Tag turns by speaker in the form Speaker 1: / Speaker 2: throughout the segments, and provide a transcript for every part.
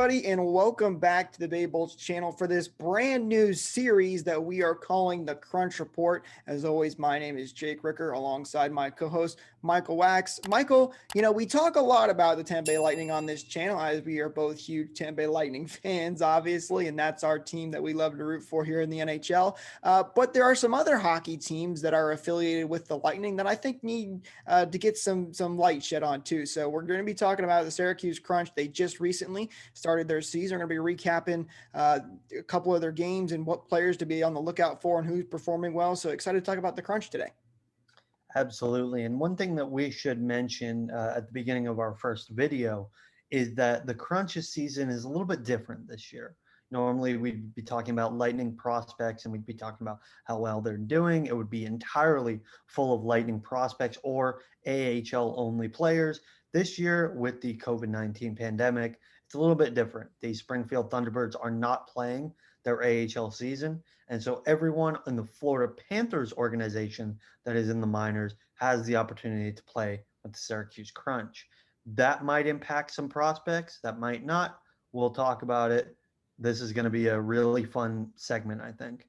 Speaker 1: everybody, and welcome back to the Bay Bolts channel for this brand new series that we are calling the Crunch Report. As always, my name is Jake Ricker alongside my co-host Michael Wax. Michael, we talk a lot about the Tampa Bay Lightning on this channel as we are both huge Tampa Bay Lightning fans, obviously, and that's our team that we love to root for here in the NHL. But there are some other hockey teams that are affiliated with the Lightning that I think need to get some light shed on too. So we're going to be talking about the Syracuse Crunch. They just recently started their season. We're going to be recapping a couple of their games and what players to be on the lookout for and who's performing well. So excited to talk about the Crunch today.
Speaker 2: Absolutely. And one thing that we should mention at the beginning of our first video is that the Crunches season is a little bit different this year. Normally, we'd be talking about Lightning prospects and we'd be talking about how well they're doing. It would be entirely full of Lightning prospects or AHL only players. This year, with the COVID-19 pandemic, it's a little bit different. The Springfield Thunderbirds are not playing their AHL season. And so everyone in the Florida Panthers organization that is in the minors has the opportunity to play with the Syracuse Crunch. That might impact some prospects, that might not. We'll talk about it. This is going to be a really fun segment, I think.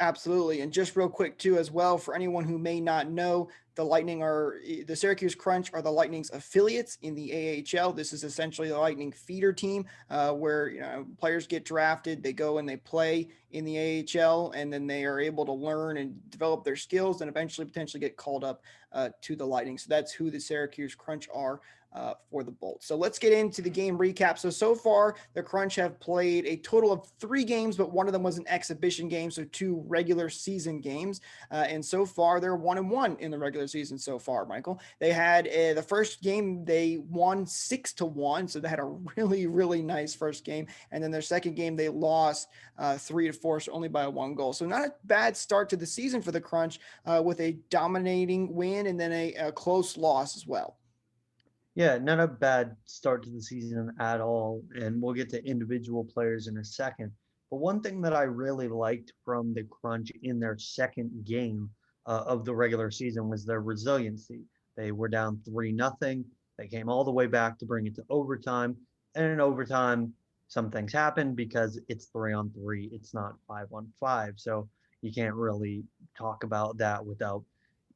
Speaker 1: Absolutely. And just real quick, too, as well, for anyone who may not know, the Syracuse Crunch are the Lightning's affiliates in the AHL. This is essentially the Lightning feeder team where players get drafted, they go and they play in the AHL, and then they are able to learn and develop their skills and eventually potentially get called up to the Lightning. So that's who the Syracuse Crunch are. For the Bolts. So let's get into the game recap. So far, the Crunch have played a total of 3 games, but one of them was an exhibition game, so 2 regular season games. And so far, they're 1-1 in the regular season so far, Michael. They had the first game, they won 6-1, so they had a really, really nice first game. And then their second game, they lost 3-4, so only by 1 goal. So not a bad start to the season for the Crunch with a dominating win and then a close loss as well.
Speaker 2: Yeah, not a bad start to the season at all. And we'll get to individual players in a second. But one thing that I really liked from the Crunch in their second game of the regular season was their resiliency. They were down 3-0. They came all the way back to bring it to overtime. And in overtime, some things happen because it's 3-on-3. It's not 5-on-5. So you can't really talk about that without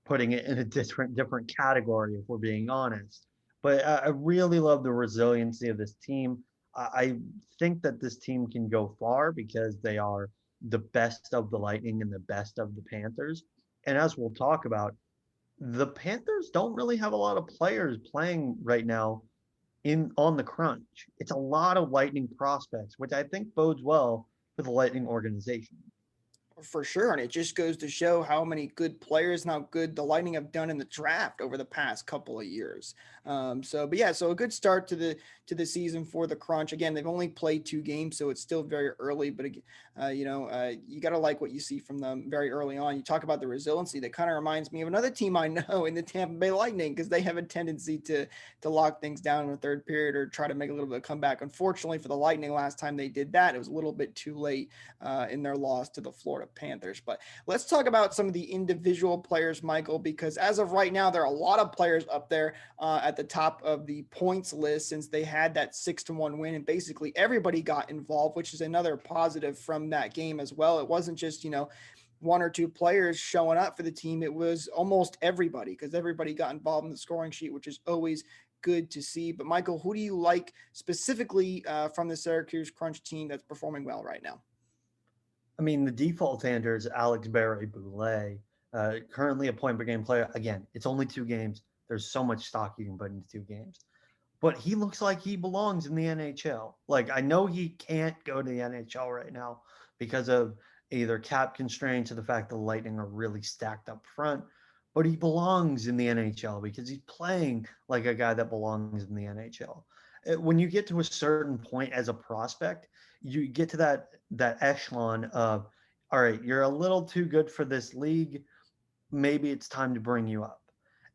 Speaker 2: putting it in a different category, if we're being honest. But I really love the resiliency of this team. I think that this team can go far because they are the best of the Lightning and the best of the Panthers. And as we'll talk about, the Panthers don't really have a lot of players playing right now on the Crunch. It's a lot of Lightning prospects, which I think bodes well for the Lightning organization.
Speaker 1: For sure, and it just goes to show how many good players and how good the Lightning have done in the draft over the past couple of years. So a good start to the season for the Crunch. Again, they've only played 2 games, so it's still very early. But you got to like what you see from them very early on. You talk about the resiliency. That kind of reminds me of another team I know in the Tampa Bay Lightning because they have a tendency to lock things down in the third period or try to make a little bit of comeback. Unfortunately for the Lightning, last time they did that, it was a little bit too late in their loss to the Florida Panthers. But let's talk about some of the individual players, Michael, because as of right now, there are a lot of players up there at the top of the points list since they had that 6-1 win, and basically everybody got involved, which is another positive from that game as well. It wasn't just, 1 or 2 players showing up for the team. It was almost everybody because everybody got involved in the scoring sheet, which is always good to see. But Michael, who do you like specifically from the Syracuse Crunch team that's performing well right now?
Speaker 2: I mean, the default answer is Alex Barry-Boulet, currently a point per game player. Again, it's only 2 games. There's so much stock you can put into 2 games. But he looks like he belongs in the NHL. Like, I know he can't go to the NHL right now because of either cap constraints or the fact the Lightning are really stacked up front, but he belongs in the NHL because he's playing like a guy that belongs in the NHL. When you get to a certain point as a prospect, you get to that echelon of, all right, you're a little too good for this league. Maybe it's time to bring you up.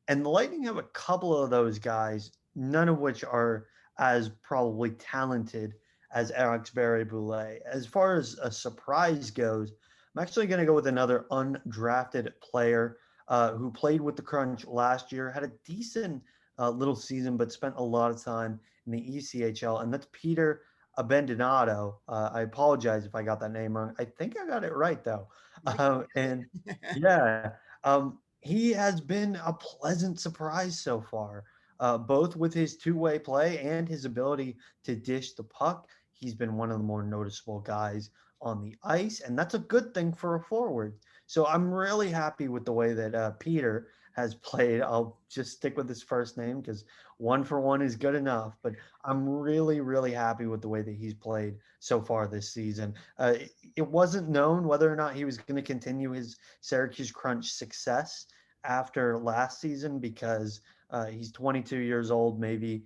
Speaker 2: And the Lightning have a couple of those guys, none of which are as probably talented as Alex Barry-Boulet. As far as a surprise goes, I'm actually going to go with another undrafted player who played with the Crunch last year, had a decent little season, but spent a lot of time in the ECHL, and that's Peter Abendinato. I apologize if I got that name wrong. I think I got it right though. And yeah, he has been a pleasant surprise so far, both with his two-way play and his ability to dish the puck. He's been one of the more noticeable guys on the ice, and that's a good thing for a forward. So I'm really happy with the way that Peter has played. I'll just stick with his first name because one for one is good enough. But I'm really, really happy with the way that he's played so far this season. It wasn't known whether or not he was going to continue his Syracuse Crunch success after last season because he's 22 years old. Maybe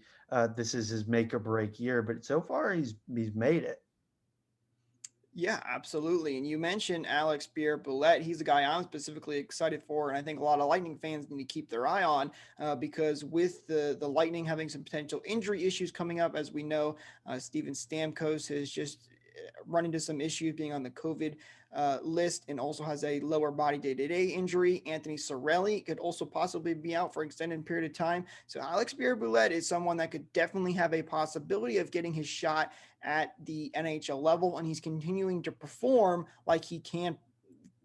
Speaker 2: this is his make or break year, but so far he's made it.
Speaker 1: Yeah, absolutely. And you mentioned Alex Pierre Boulette. He's the guy I'm specifically excited for, and I think a lot of Lightning fans need to keep their eye on because with the Lightning having some potential injury issues coming up, as we know, Steven Stamkos has just run into some issues being on the COVID list and also has a lower body day-to-day injury. Anthony Sorelli could also possibly be out for an extended period of time. So Alex Pierre Boulette is someone that could definitely have a possibility of getting his shot at the NHL level, and he's continuing to perform like he can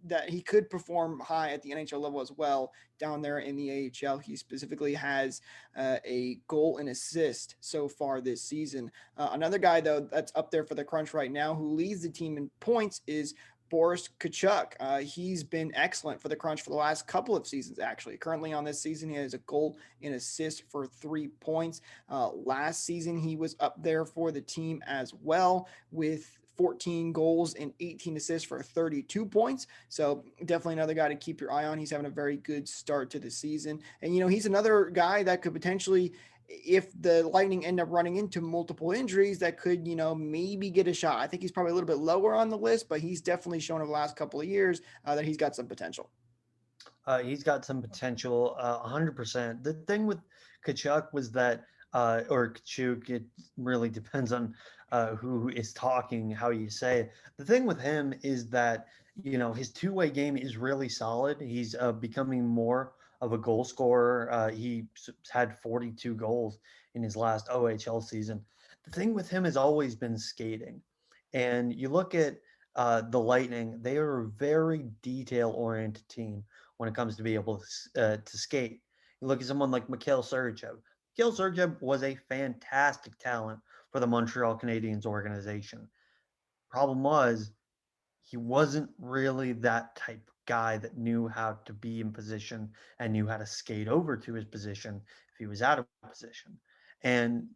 Speaker 1: that he could perform high at the NHL level as well down there in the AHL. He specifically has a goal and assist so far this season. Another guy, though, that's up there for the Crunch right now who leads the team in points is Boris Kachuk. He's been excellent for the Crunch for the last couple of seasons, actually. Currently on this season, he has a goal and assist for 3 points. Last season, he was up there for the team as well with 14 goals and 18 assists for 32 points. So definitely another guy to keep your eye on. He's having a very good start to the season. And, he's another guy that could potentially, if the Lightning end up running into multiple injuries, that could, maybe get a shot. I think he's probably a little bit lower on the list, but he's definitely shown over the last couple of years that he's got some potential.
Speaker 2: He's got some potential, 100%. The thing with Kachuk was that, or Kachuk, it really depends on who is talking, how you say it. The thing with him is that, his two-way game is really solid. He's becoming more of a goal scorer. Had 42 goals in his last OHL season. The thing with him has always been skating. And you look at the Lightning, they are a very detail-oriented team when it comes to be able to skate. You look at someone like Mikhail Sergachev. Mikhail Sergachev was a fantastic talent for the Montreal Canadiens organization. Problem was, he wasn't really that type of guy that knew how to be in position and knew how to skate over to his position if he was out of position. And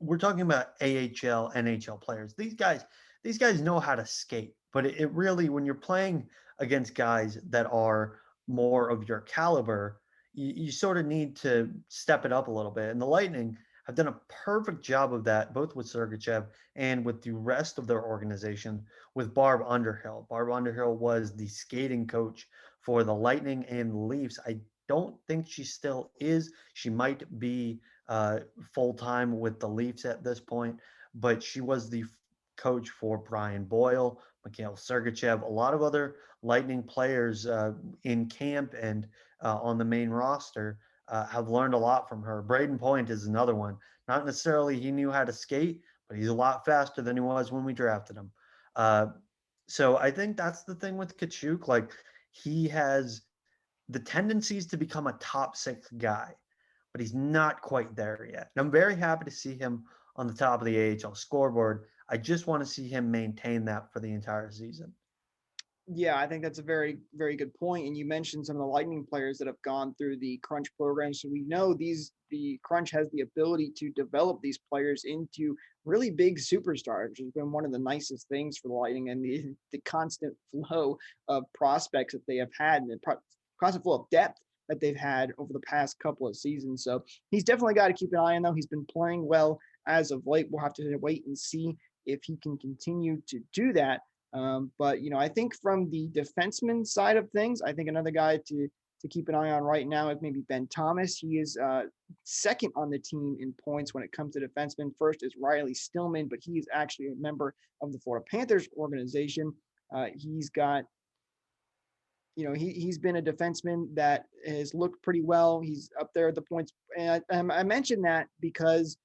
Speaker 2: we're talking about AHL, NHL players. These guys know how to skate, but it really, when you're playing against guys that are more of your caliber, you sort of need to step it up a little bit. And the Lightning have done a perfect job of that, both with Sergachev and with the rest of their organization with Barb Underhill. Barb Underhill was the skating coach for the Lightning and the Leafs. I don't think she still is. She might be full time with the Leafs at this point, but she was the coach for Brian Boyle, Mikhail Sergachev, a lot of other Lightning players in camp and on the main roster have learned a lot from her. Braden Point is another one. Not necessarily he knew how to skate, but he's a lot faster than he was when we drafted him. Uh, so I think that's the thing with Kachuk. Like, he has the tendencies to become a top six guy, but he's not quite there yet. And I'm very happy to see him on the top of the AHL scoreboard. I just want to see him maintain that for the entire season.
Speaker 1: Yeah, I think that's a very, very good point. And you mentioned some of the Lightning players that have gone through the Crunch program. So we know the Crunch has the ability to develop these players into really big superstars, which has been one of the nicest things for the Lightning and the constant flow of prospects that they have had and the constant flow of depth that they've had over the past couple of seasons. So he's definitely got to keep an eye on, though. He's been playing well as of late. We'll have to wait and see if he can continue to do that. But I think from the defenseman side of things, I think another guy to keep an eye on right now is maybe Ben Thomas. He is second on the team in points when it comes to defensemen. First is Riley Stillman, but he is actually a member of the Florida Panthers organization. He's got he's been a defenseman that has looked pretty well. He's up there at the points, and I mentioned that because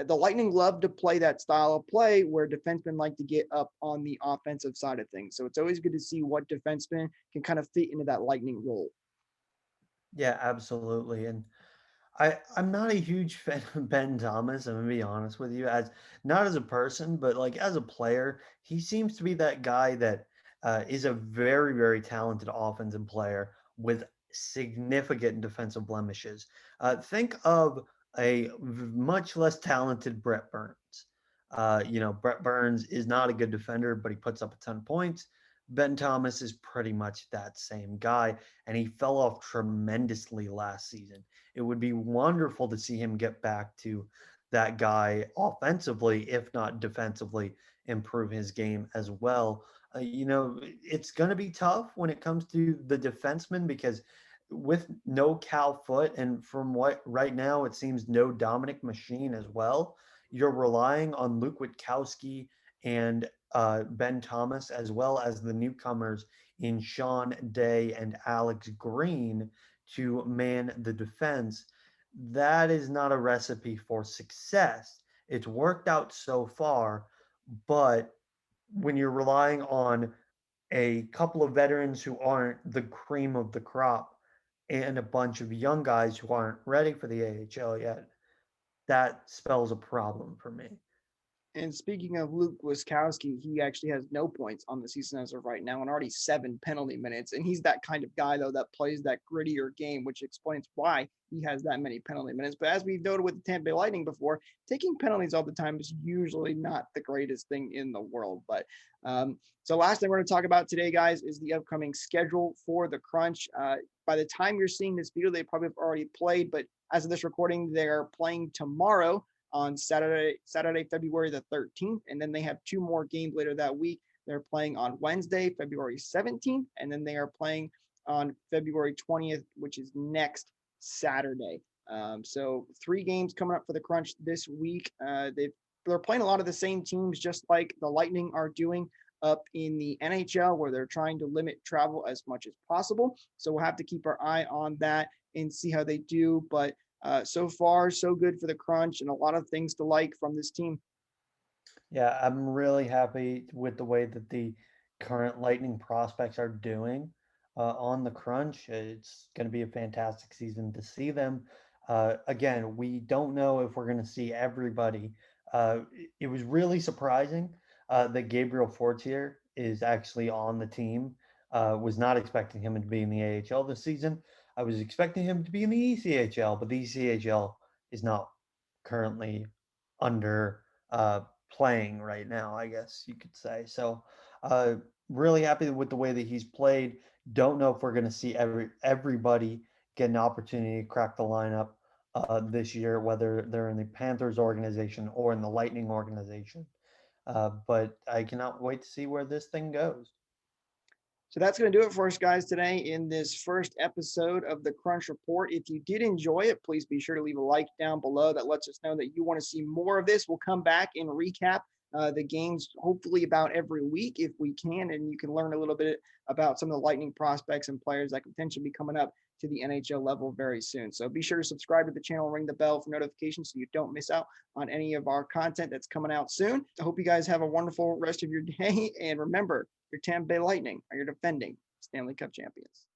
Speaker 1: the Lightning love to play that style of play where defensemen like to get up on the offensive side of things. So it's always good to see what defensemen can kind of fit into that Lightning role.
Speaker 2: Yeah, absolutely. And I'm not a huge fan of Ben Thomas. I'm gonna be honest with you, as not as a person, but like as a player, he seems to be that guy that is a very, very talented offensive player with significant defensive blemishes. Think of a much less talented Brett Burns. Brett Burns is not a good defender, but he puts up a ton of points. Ben Thomas is pretty much that same guy, and he fell off tremendously last season. It would be wonderful to see him get back to that guy offensively, if not defensively, improve his game as well. It's going to be tough when it comes to the defenseman because with no Cal Foot and from what right now it seems no Dominic Machine as well, you're relying on Luke Witkowski and Ben Thomas as well as the newcomers in Sean Day and Alex Green to man the defense. That is not a recipe for success. It's worked out so far, but when you're relying on a couple of veterans who aren't the cream of the crop and a bunch of young guys who aren't ready for the AHL yet, that spells a problem for me.
Speaker 1: And speaking of Luke Wiskowski, he actually has no points on the season as of right now and already 7 penalty minutes. And he's that kind of guy, though, that plays that grittier game, which explains why he has that many penalty minutes. But as we've noted with the Tampa Bay Lightning before, taking penalties all the time is usually not the greatest thing in the world. But so last thing we're going to talk about today, guys, is the upcoming schedule for the Crunch. By the time you're seeing this video, they probably have already played. But as of this recording, they're playing tomorrow on Saturday, February the 13th. And then they have two more games later that week. They're playing on Wednesday, February 17th. And then they are playing on February 20th, which is next Saturday. So 3 games coming up for the Crunch this week. They're playing a lot of the same teams, just like the Lightning are doing up in the NHL, where they're trying to limit travel as much as possible. So we'll have to keep our eye on that and see how they do. But so far, so good for the Crunch, and a lot of things to like from this team.
Speaker 2: Yeah, I'm really happy with the way that the current Lightning prospects are doing on the Crunch. It's going to be a fantastic season to see them. Again, we don't know if we're going to see everybody. It was really surprising that Gabriel Fortier is actually on the team. Was not expecting him to be in the AHL this season. I was expecting him to be in the ECHL, but the ECHL is not currently under playing right now, I guess you could say. So, uh, really happy with the way that he's played. Don't know if we're going to see everybody get an opportunity to crack the lineup this year, whether they're in the Panthers organization or in the Lightning organization. But I cannot wait to see where this thing goes.
Speaker 1: So that's going to do it for us, guys, today in this first episode of the Crunch Report. If you did enjoy it, please be sure to leave a like down below. That lets us know that you want to see more of this. We'll come back and recap the games hopefully about every week if we can, and you can learn a little bit about some of the Lightning prospects and players that could potentially be coming up to the NHL level very soon. So be sure to subscribe to the channel, ring the bell for notifications so you don't miss out on any of our content that's coming out soon. I hope you guys have a wonderful rest of your day, and remember, your Tampa Bay Lightning are your defending Stanley Cup champions.